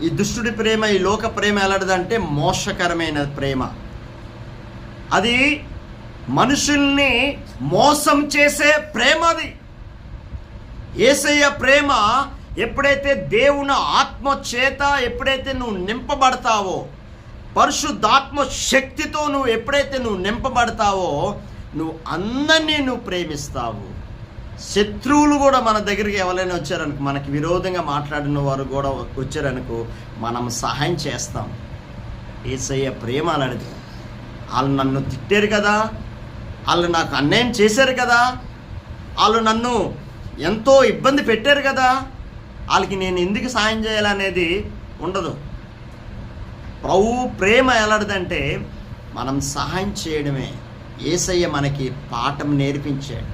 ఈ దుష్టుడి ప్రేమ, ఈ లోక ప్రేమ ఎలాంటిదంటే మోసకరమైన ప్రేమ. అది మనుషుల్ని మోసం చేసే ప్రేమ. అది యేసయ్య ప్రేమ ఎప్పుడైతే దేవుని ఆత్మ చేత ఎప్పుడైతే నువ్వు నింపబడతావో, పరిశుద్ధాత్మ శక్తితో నువ్వు ఎప్పుడైతే నువ్వు నింపబడతావో, నువ్వు అందరినీ నువ్వు ప్రేమిస్తావు. శత్రువులు కూడా మన దగ్గరికి ఎవరైనా వచ్చారనుకో, మనకి విరోధంగా మాట్లాడిన వారు కూడా వచ్చారనుకో, మనం సహాయం చేస్తాం. యేసయ్య ప్రేమ అలాంటిది. వాళ్ళు నన్ను తిట్టారు కదా, వాళ్ళు నాకు అన్యాయం చేశారు కదా, వాళ్ళు నన్ను ఎంతో ఇబ్బంది పెట్టారు కదా, వాళ్ళకి నేను ఎందుకు సహాయం చేయాలనేది ఉండదు. ప్రభు ప్రేమ ఎలాంటిదంటే మనం సహాయం చేయడమే. యేసయ్య మనకి పాఠం నేర్పించాడు.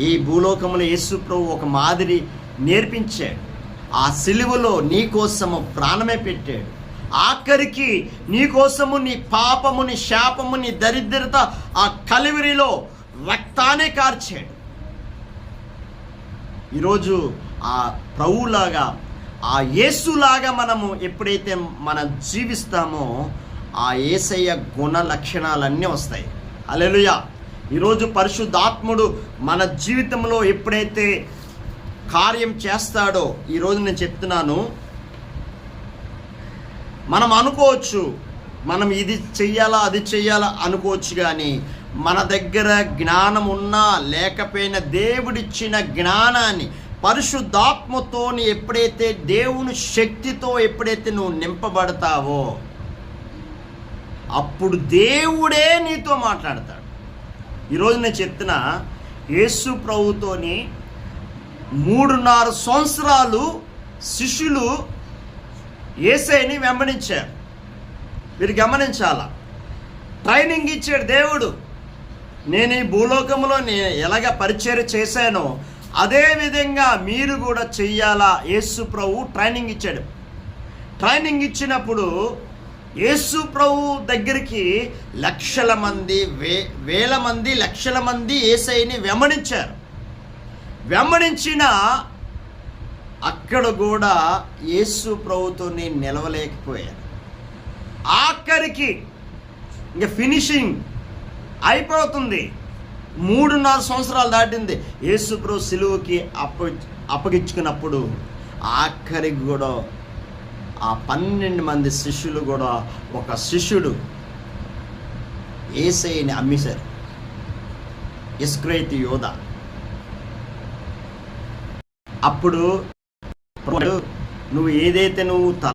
ఈ భూలోకంలో యేసు ప్రభు ఒక మాదిరి నేర్పించాడు. ఆ సిలువలో నీ కోసము ప్రాణమే పెట్టాడు. ఆఖరికి నీ కోసము నీ పాపము, నీ శాపము, నీ దరిద్రత ఆ కలువరిలో రక్తాన్ని కార్చాడు. ఈరోజు ఆ ప్రభువులాగా, ఆ యేసులాగా మనము ఎప్పుడైతే మనం జీవిస్తామో, ఆ యేసయ్య గుణ లక్షణాలన్నీ వస్తాయి. హల్లెలూయా. ఈరోజు పరిశుద్ధాత్ముడు మన జీవితంలో ఎప్పుడైతే కార్యం చేస్తాడో, ఈరోజు నేను చెప్తున్నాను, మనం అనుకోవచ్చు మనం ఇది చెయ్యాలా అది చెయ్యాలా అనుకోవచ్చు, కానీ మన దగ్గర జ్ఞానం ఉన్నా లేకపోయినా దేవుడిచ్చిన జ్ఞానాన్ని పరిశుద్ధాత్మతో ఎప్పుడైతే దేవుని శక్తితో ఎప్పుడైతే నువ్వు నింపబడతావో, అప్పుడు దేవుడే నీతో మాట్లాడతాడు. ఈరోజు నేను చెప్తున్నా, యేసు ప్రభుతోని 3.5 సంవత్సరాలు శిష్యులు యేసయ్యని వెంబడించారు. మీరు గమనించాలా, ట్రైనింగ్ ఇచ్చాడు దేవుడు. నేను ఈ భూలోకంలో నేను ఎలాగ పరిచర్య చేశానో అదేవిధంగా మీరు కూడా చెయ్యాలా. యేసు ప్రభు ట్రైనింగ్ ఇచ్చాడు. ట్రైనింగ్ ఇచ్చినప్పుడు యేసు ప్రభు దగ్గరికి లక్షల మంది, వేల మంది, లక్షల మంది యేసయ్యని వెంబడించారు. వెంబడించిన అక్కడ కూడా యేసు ప్రభుతో నిలవలేకపోయారు. ఆఖరికి ఇంకా ఫినిషింగ్ అయిపోతుంది. 3.5 సంవత్సరాలు దాటింది. యేసు ప్రభు సిలువకి అప్పగించుకున్నప్పుడు ఆఖరికి కూడా ఆ 12 మంది శిష్యులు కూడా ఒక శిష్యుడు యేసయ్యని అమ్మేశారు. ఇస్కరియోతు యోధ. అప్పుడు నువ్వు ఏదైతే నువ్వు